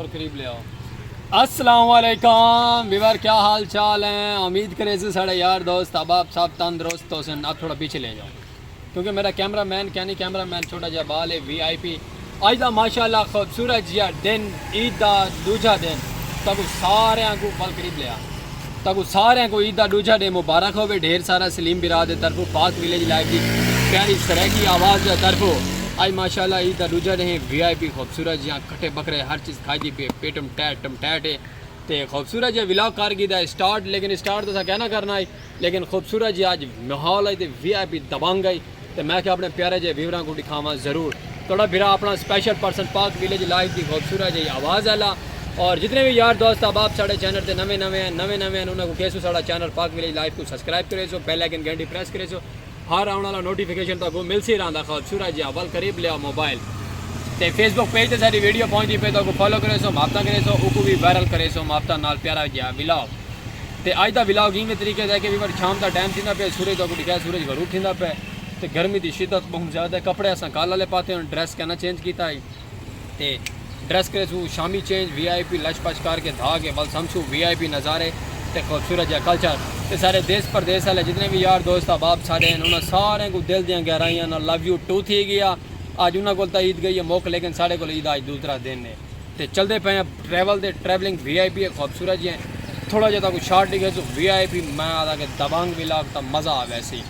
और करीब ले आओ। अस्सलाम वालेकुम वीवर, क्या हाल चाल हैं? उम्मीद करे से साढ़े यार दोस्त अहबाब साहब तंदुरुस्त हो सन। आप थोड़ा पीछे ले जाओ क्योंकि मेरा कैमरा मैन छोटा जहा बाल है VIP। अज का माशाल्लाह खूबसूरत जिहा दिन, ईद का दूजा दिन, तक सारे को बल करीब लिया, तक सारे को ईद का दूजा दिन मुबारक हो। ढेर सारा सलीम बिरा के तरफों पाक विलेज लाइफ की प्यारी सरैकी आवाज़ के तरफों आज माशाल्लाह ईद का दूजा दिन VIP खूबसूरत जिहा कट्टे बकरे हर चीज़ खाई पे पेटम टैट है तो खूबसूरत जिहा विलाग कर गिदा स्टार्ट। लेकिन स्टार्ट तो कहना करना है, लेकिन खूबसूरत जी आज माहौल है तो VIP दबंग आई तो मैं क्या अपने प्यारे जे व्यूवरां को दिखावा ज़रूर। थोड़ा बिरा अपना स्पेशल पर्सन पाक विलेज लाइफ की खूबसूरत जी आवाज़ आला। और जितने भी यार दोस्त अब आप साढ़े चैनल से नवे हैं उन्होंने कैसो साढ़ा चैनल पाक विलेज लाइफ को सब्सक्राइब करे सो, बेल आइकन घंटी प्रेस करे सो, हर आने वाला नोटिफिकेशन तो मिल सी रहा खूबसूरत जी अवल करीब लिया मोबाइल तो फेसबुक पेज से सारी वीडियो पहुँचती पे तो फॉलो करे सो, मापता करे सो, उको भी वायरल करे सो, मापता नाल प्यारा जिहा विलाग। तो अज का विलाग इवें तरीके से कि भी शाम का टाइम थी पे सूरज का दिखा सूरज गरूब थी पे तो गर्मी की शिद्दत बहुत ज़्यादा है। कपड़े अस कल वाले पाते हैं, ड्रेस कहना चेंज किया है तो ड्रेस करे सू शामी चेंज VIP लश पश करके धा के बल समसू VIP नज़ारे तो खूबसूरत जहा कल्चर तो सारे देश प्रदेश वाले जितने भी यार दोस्त अहबाब सारे हैं उन्होंने सारे को दिल दियाँ गहराइयाँ ना लव यू टू थी गया। अज उन्होंने को ईद गई है मौक, लेकिन साढ़े को ईद अज दूसरा दिन है तो चलते पे ट्रैवल दे ट्रैवलिंग VIP है खूबसूरत जी हैं। थोड़ा जहा कुछ शार्ट लिखे सो VIP मैं आता कि दबंग विलाग का मज़ा आ वैसे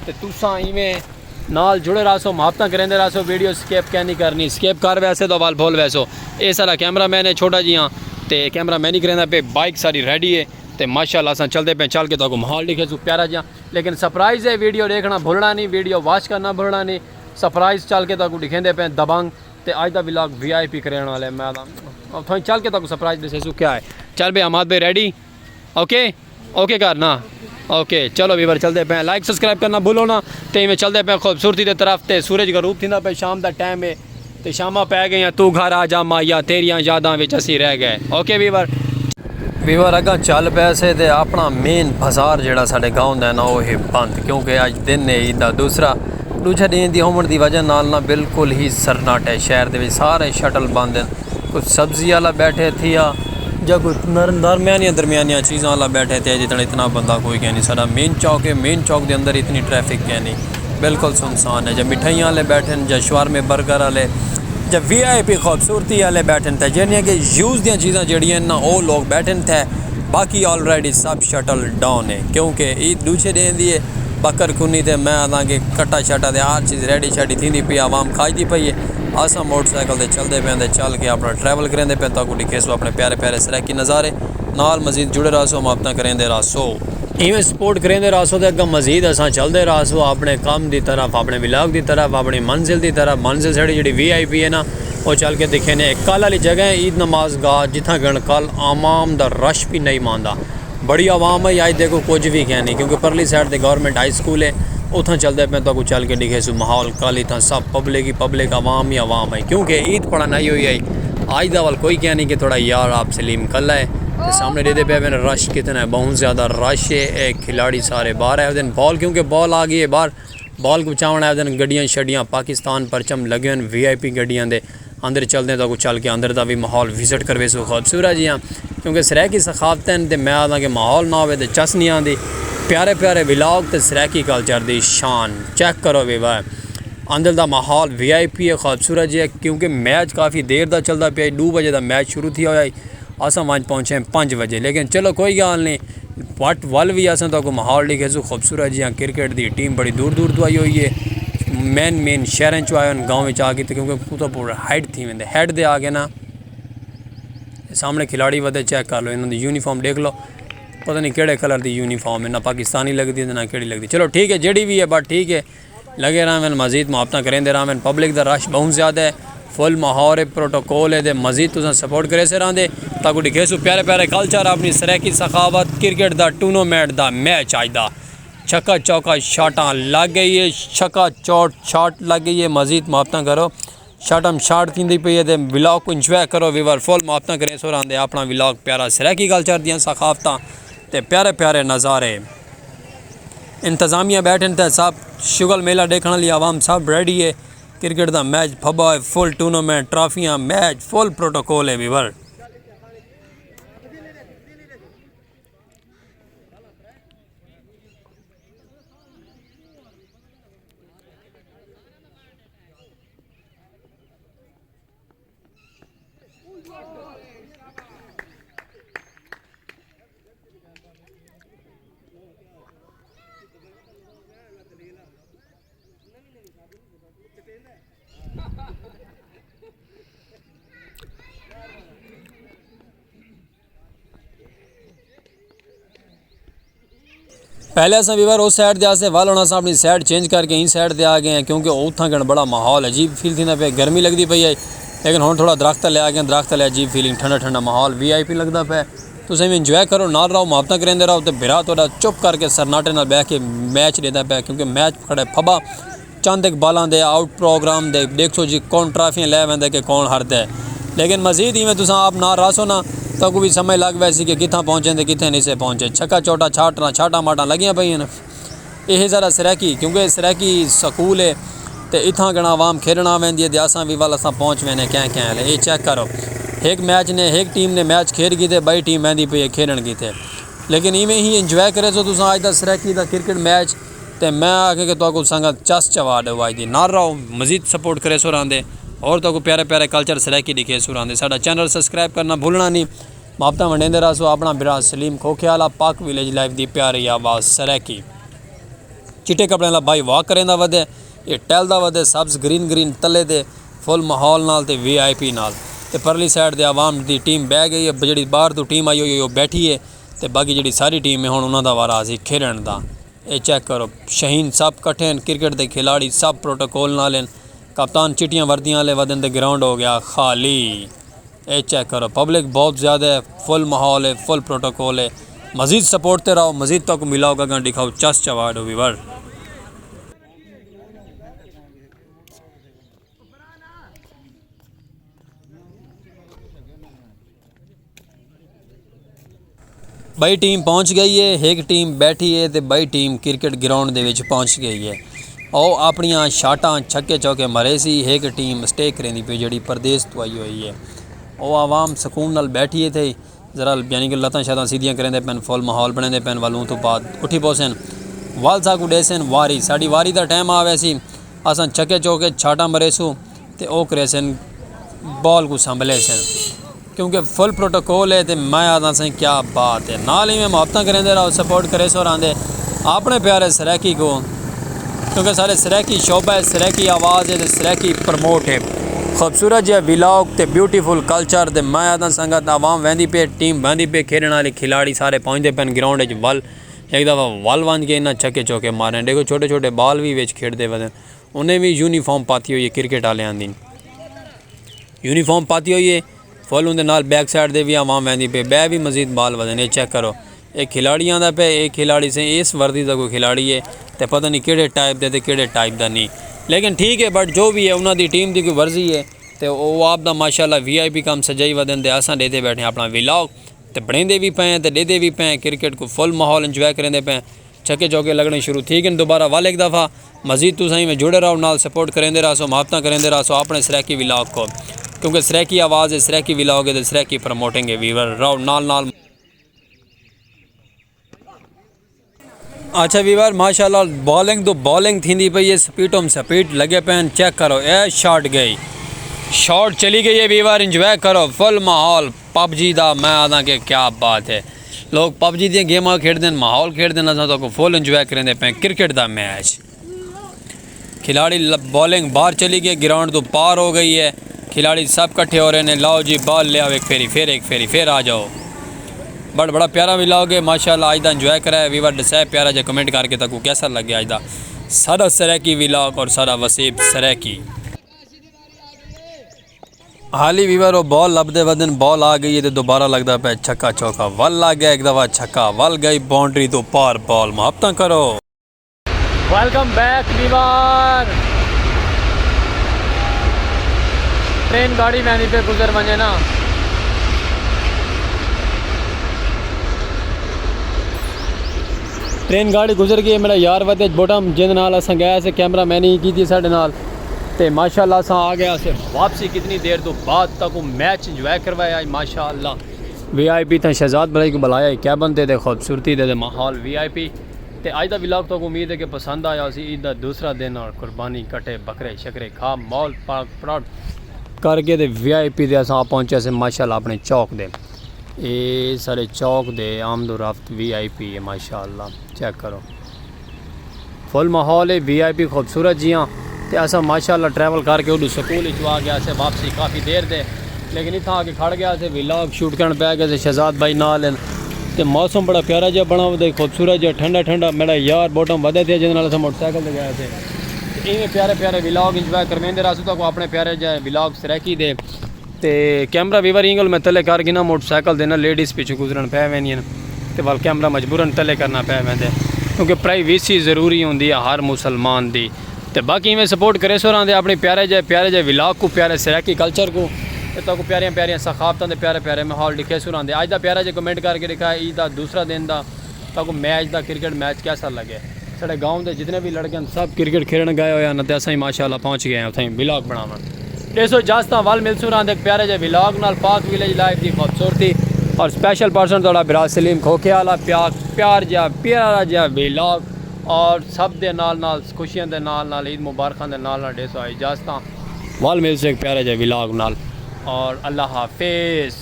तो तुसा इवें नाल जुड़े रहो, मुहब्बत करेंदे रहो, वीडियो स्केप क्या नहीं करनी, स्केप कर वैसे तो वाल बोल वैसो। ये सारा कैमरा मैन है छोटा जी हाँ तो कैमरा मैन ही करेंदा पे बाइक सारी रेडी है तो माशाल्लाह अस चलते पे चल के तो माहौल दिखे सू प्यारा जहाँ। लेकिन सरप्राइज़ है, वीडियो देखना भूलना नहीं, वीडियो वॉच करना भूलना नहीं, सरप्राइज़ चल के तो दिखेंदे पे दबंग तो अज का विलाग VIP करें वाले मैं थोड़ी चल के तो सरप्राइज़ दसे सू क्या है। चल भाई अहमद भाई रेडी ओके करना ओके चलो वीवर चलते पे लाइक सब्सक्राइब करना भूलो ना तो इवें चलते पे खूबसूरती की तरफ तो सूरज गरूब थी पे शाम का टाइम है तो शामा पै गई तू घर आ जा माया तेरिया यादा असी रह गए। ओके वीवर अगर चल पैसे तो अपना मेन बाजार जोड़ा साढ़े गाँव का ना वह बंद क्योंकि अज दिन है ईद का दूजा दिन की होने की वजह ना बिल्कुल ही सरनाट है। शहर के सारे शटल बंद हैं, कुछ सब्जी वाला बैठे थी या कुछ दरमियानिया चीज़ों वाला बैठे थे जितना इतना बंदा कोई कह नहीं। सारा मेन चौक है, मेन चौक के अंदर इतनी ट्रैफिक कह नहीं, बिल्कुल सुनसान है। जब मिठाइयाँ वाले बैठे या शवारमे बर्गर वाले जब VIP खूबसूरती वाले बैठे थे जिन्हें कि यूज़ दी चीज़ां जड़ियाँ ना वो लोग बैठे थे। बाकी ऑलरेडी सब शटल डाउन है क्योंकि ईद दूसरे दिन दी है बकर कुनी तो मैं आदा कि कट्टा शट्टा तो हर चीज़ रेडी शेडी थी पी आवाम खाई पई है। असा मोटरसाइकिल से चलते पे चल के अपना ट्रैवल करेंदे पे तो दिखे सो अपने प्यारे प्यारे सरैकी नज़ारे नाल मजीद जुड़े रहो, मुहब्बत करेंदे रहो, इवें सपोर्ट करेंदे रहो तो अगर मजीद असा चलते रहो अपने काम की तरफ, अपने विलाग की तरफ, अपनी मंजिल की तरफ। मंजिल साड़ी जी VIP है ना वो चल के दिखे ने कल वाली जगह है ईद नमाज गाह जिथा गण कल आवाम का रश भी नहीं मानता, बड़ी आवाम है। अज देखो कुछ भी कह नहीं क्योंकि परली साइड से गवर्नमेंट हाई स्कूल है उतना चलते पे तो चल के दिखे सो माहौल कल इतना सब पब्लिक ही पब्लिक आवाम ही आवाम है क्योंकि ईद पढ़ा नहीं हुई आई। आज का वाल कोई क्या नहीं कि थोड़ा यार आप सलीम कल है तो सामने दे पे रश कितना है, बहुत ज़्यादा रश है। खिलाड़ी सारे बाहर है दिन बॉल क्योंकि बॉल आ गई है बाहर, बॉल को बचाना है दिन गड्डियाँ शड्डियाँ पाकिस्तान परचम लगे हैं VIP गड्डियाँ दे अंदर चलते तो चल के अंदर का भी माहौल विजिट करवे सो खूबसूरत जी हाँ क्योंकि सरैकी सखावत हैं तो मैं आता कि माहौल ना हो तो चस नहीं आती। प्यारे प्यारे विलाग तो सरैकी कल्चर की शान चेक करो वीवा अंदर का माहौल VIP है खूबसूरत जी है क्योंकि मैच काफ़ी देर का चलता पे 2 बजे का मैच शुरू थी होया अस वहाँ पहुँचे 5 बजे। लेकिन चलो कोई गल नहीं वट वल भी अस तो माहौल दिखे सो खूबसूरत जी हाँ। क्रिकेट की टीम बड़ी दूर दूर तो आई हुई है, मेन शहर चो आए गाँव आ गई क्योंकि कुतुबपुर हाइट थी वेंदे हैड दे आ गए ना सामने खिलाड़ी वधे चेक कर लो, इन्होंने यूनीफॉर्म देख लो, पता नहीं केड़े कलर की यूनीफॉर्म है, ना पाकिस्तानी लगती है ना केड़ी लगती। चलो ठीक है जेडी भी है बट ठीक है लगे रहें मजीद मुहब्बत करेंदे रहें। पब्लिक का रश बहुत ज़्यादा है, फुल माहौल है, प्रोटोकॉल है, मजीद तुम सपोर्ट करे से रहें ताकि दिखे सो प्यारे प्यारे कल्चर अपनी सरैकी सखावत। क्रिकेट का टूर्नामेंट का मैच अजदा छक्का चौका शाटा लग गई है, छक्का चौट शाट लग गई है। मजीद मुहब्बत करो, शाटम शाट थी पई है तो विलाग को इंजॉय करो वीवर फुल मुहब्बत करें सो रहें अपना विलाग प्यारा सरैकी कल्चर दियाँ सखावत ते प्यारे प्यारे नज़ारे। इंतज़ामिया बैठे थे सब शुगल मेला देखने लिए आवाम सब रेडी है क्रिकेट का मैच फबा है, फुल टूर्नामेंट ट्राफियाँ मैच फुल प्रोटोकॉल है वीवर। पहले अस वीवर उस साइड से वाल होना अपनी साइड चेंज करके इन साइड से आ गए हैं क्योंकि उतना कण बड़ा माहौल अजीब फील थी पे, गर्मी लगती पई है, लेकिन हम थोड़ा दरख्त ले आ गए, दरख्त ले अजीब फीलिंग ठंडा ठंडा माहौल VIP लगता पे। तुम भी इंजॉय करो, नाल रहो, मुहब्बत करेंदे रहो, तो बिरा थोड़ा चुप करके सरनाटे नाल बह के मैच देता पे, क्योंकि मैच खड़े फबा चंद एक बालों के आउट प्रोग्राम दे देखो जी कौन ट्राफियाँ लै वैंदा कि कौन हारता है। लेकिन मजीद इवें तुम आप ना रसो ना तो भी समझ लग वैसी कि कितना पहुँचे तो कितने नहीं से पहुँचे। छक्का चौटा छाटा माटा लगियां पई न। यह ज़रा सरैकी क्योंकि सरैकी स्कूल है तो इतना गणा आवाम खेलना वेंदी है, असां भी वाल असां पहुँच वेने क्या ये चेक करो। एक मैच ने एक टीम ने मैच खेल की थे, बई टीम वेंदी पई खेलन की थे, लेकिन इवें ही इंजॉय करे सो तुम अज का सरैकी का क्रिकेट मैच। तो मैं आके कि तो संगत चस चवा दो अज दी ना रहो, मजीद सपोर्ट करे सो रहा और तो प्यारे प्यारे कल्चर सरैकी दिखे सो रहा। साडा चैनल सब्सक्राइब करना भूलना नहीं, मुहब्बत वंडेंदे रहो। अपना बिरा सलीम खोखियाला पाक विलेज लाइफ की प्यारी आवाज़ सरैकी। चिट्टे कपड़े वाला भाई वॉक करेंदा वधे, ये टहलदा वधे, सब्ज ग्रीन ग्रीन तले दे फुल माहौल नाल ते VIP नाल। ते परली साइड दे आवाम दी टीम बह गई है, जी बाहर तो टीम आई हुई बैठी है, तो बाकी जी सारी टीम है हुण उन्हां दा वारा असी खेलण दा। ये चेक करो, शहीन सब कट्ठे हैं, क्रिकेट के खिलाड़ी सब प्रोटोकॉल नाल हैं। कप्तान चिट्टियां वर्दियां वाले वदन ते ग्राउंड हो गया खाली। ये चेक करो, पब्लिक बहुत ज़्यादा है, फुल माहौल है, फुल प्रोटोकॉल है। मज़ीद सपोर्ट रहो, मज़ीद तक मिलाओ गगन दिखाओ चस चवा दो वीवर। बई टीम पहुँच गई है, एक टीम बैठी है तो बई टीम क्रिकेट ग्राउंड दे विच पहुँच गई है और अपनियां शाटां छक्के चौके मरे सी। एक टीम स्टे करेंदी पई जी परदेश तो आई हुई है, वो आवाम सुकून नाल बैठी है थे, जरा यानी कि लत्तां शत्तां सीधियां करेंदे पैन, फुल माहौल बनेंदे पैन। वालों तो बाद उठी पोसन वाल साकू डेसन वारी साड़ी वारी का टाइम आवे सी, असां छक्के चौके छाटां मरेसू तो वह करेसन बॉल को संभले सन, क्योंकि फुल प्रोटोकॉल है। तो मैं आता सही क्या बात है, नाल ही में मुहब्बत करेंदे रहो, सपोर्ट करे सो रहा अपने प्यारे सरैकी को, क्योंकि सारे सरैकी शोबा है, सरैकी आवाज़ है, सरैकी प्रमोट है। खूबसूरत जहा विलॉग ते ब्यूटीफुल कल्चर ते मैं आता संगत आवाम वहदी पे, टीम वहदी पे, खेलने वाले खिलाड़ी सारे पहुँचते पैन ग्राउंड वल। एक दफ़ा वल वन के इन्ना छक्के चौके मारे, देखो छोटे छोटे बॉल भी विच खेड़ते वदन। उन्हें भी यूनीफॉर्म पाती हुई है, क्रिकेट वाले दी यूनीफॉर्म पाती हुई है फुल। उनके नाल बैक साइड दे भी आवाम वहदी पे, बै भी मजीद बॉल वदन। ये चेक करो, एक खिलाड़ी आंदा पे, एक खिलाड़ी से इस वर्दी का कोई खिलाड़ी है तो पता नहीं किहड़े टाइप दे ते किहड़े टाइप का नहीं, लेकिन ठीक है। बट जो भी है उन्होंने टीम की कोई वर्जी है तो वो आप दा माशाल्लाह VIP काम सजाई वदन दे। असां देते बैठे अपना विलॉग तो बनेंदे भी पे तो देते भी पे, क्रिकेट को फुल माहौल इंजॉय करेंदे पे। छक्के चौके लगने शुरू ठीक है, दोबारा वाल एक दफ़ा मजीद तुम में जुड़े रहो, नाल सपोर्ट करेंदे रहो, मुहब्बत करेंदे रहो अपने सरैकी विलॉग को, क्योंकि सरैकी आवाज़ है, सरैकी विलॉग है तो सरैकी प्रमोटिंग है वीवर रहो नाल नाल। अच्छा वीवर माशाल्लाह बॉलिंग तो बॉलिंग थी पई है, स्पीड स्पीड लगे पैन। चेक करो, ए शॉट गई, शॉट चली गई है वीवर, इंजॉय करो फुल माहौल PUBG का। मैं आदा कि क्या बात है, लोग PUBG दी गेमां खेलते हैं, माहौल खेलते हैं, असां तो फुल इंजॉय करेंदे पे क्रिकेट का मैच। खिलाड़ी बॉलिंग बाहर चली गई, ग्राउंड तो पार हो गई है, खिलाड़ी सब इकट्ठे हो रहे हैं। लाओ जी बॉल ले आओ, एक फेरी फिर आ जाओ। बड़ा प्यारा विलॉग है माशाल्लाह, आज का इंजॉय करा है वीवर। दसा प्यारा जो कमेंट करके तक कैसा लगे आज का सारा सरैकी विलॉग और सारा वसीब सरैकी। हाली वीवर वो बॉल लभदे वदन बॉल आ गई है तो दोबारा लगता पे छक्का चौका, वल लग गया एक दफ़ा छक्का, वल गई बाउंड्री तो पार बॉल। मुहब्बत करो, वेलकम बैक वीवर। ट्रेन गाड़ी मैनी पे गुजर वने ना, ट्रेन गाड़ी गुजर गई। मेरा यार वते बोटम जिंद नाल असां गए से कैमरा मैन ही की साढ़े नाल तो माशाल्लाह सा आ गया से वापसी कितनी देर तो बाद तक वो मैच इंजॉय करवाया माशाल्लाह। VIP तो शहजाद भाई को बुलाया क्या बनते थे खूबसूरती दे माहौल VIP। तो अज का विलॉग तो उम्मीद है कि पसंद आया। ईद का दूसरा दिन और कुर्बानी कटे बकरे शकरे खा मॉल पाक प्लॉट करके तो VIP दे असां पहुंचे से माशाल्लाह अपने चौक दे। ये सारे चौक दे आमदो रफ्त VIP है माशाल्लाह। चेक करो फुल माहौल है VIP खूबसूरत जियाँ। तो असा माशाल्लाह ट्रैवल करके उधर स्कूल आ गया से वापसी काफ़ी देर दे, लेकिन इतना आके खड़ गया से विलॉग शूट करने पै गए से शहजाद भाई नाल। तो मौसम बड़ा प्यारा जहा बना हुआ खूबसूरत जहा ठंडा ठंडा। मेरा यार बोटम वधे थे जिन्हें अस मोटरसाइकिल से गए थे। इवें प्यारे प्यारे विलॉग इंजॉय करवेंदे रहा को अपने प्यारे जहे विलॉग सरैकी दे। तो कैमरा वीवर इंगल मैं तले करके ना मोटरसाइकिल देना लेडीज़ पिछू गुजरन पै वेंदियां तो वाल कैमरा मजबूरन तले करना पै वेंदे क्योंकि प्राइवेसी ज़रूरी होंदी है हर मुसलमान दी। तो बाकी इवें सपोर्ट करे सो रहा अपने प्यारे जहे विलॉग को प्यारे सरैकी कल्चर को तो प्यारियां प्यारियां सखावतां दे प्यारे प्यारे माहौल दिखे सो रहा। अज का प्यारा जो कमेंट करके दिखा ईद का दूसरा दिन का तो मैच का क्रिकेट मैच कैसा लगे। साढ़े गाँव के जितने भी लड़के सब क्रिकेट खेलन गए हुए हैं तो असा ही माशाल्लाह पहुँच गए हैं उत्थे विलॉग बनावन। सो इजाजत वाल मिल सो रहा प्यारे जे विलॉग नाल पाक विलेज लाइफ की खूबसूरती और स्पैशल पर्सन थोड़ा बिराज सलीम खोखे वाला प्यार जहा प्यारा जहा विलॉग और सब दे नाल खुशियों के नाल ईद मुबारकों के नाल डेसो इजाजत वाल मिल से प्यारे जे विलॉग नाल और अल्लाह हाफिज़।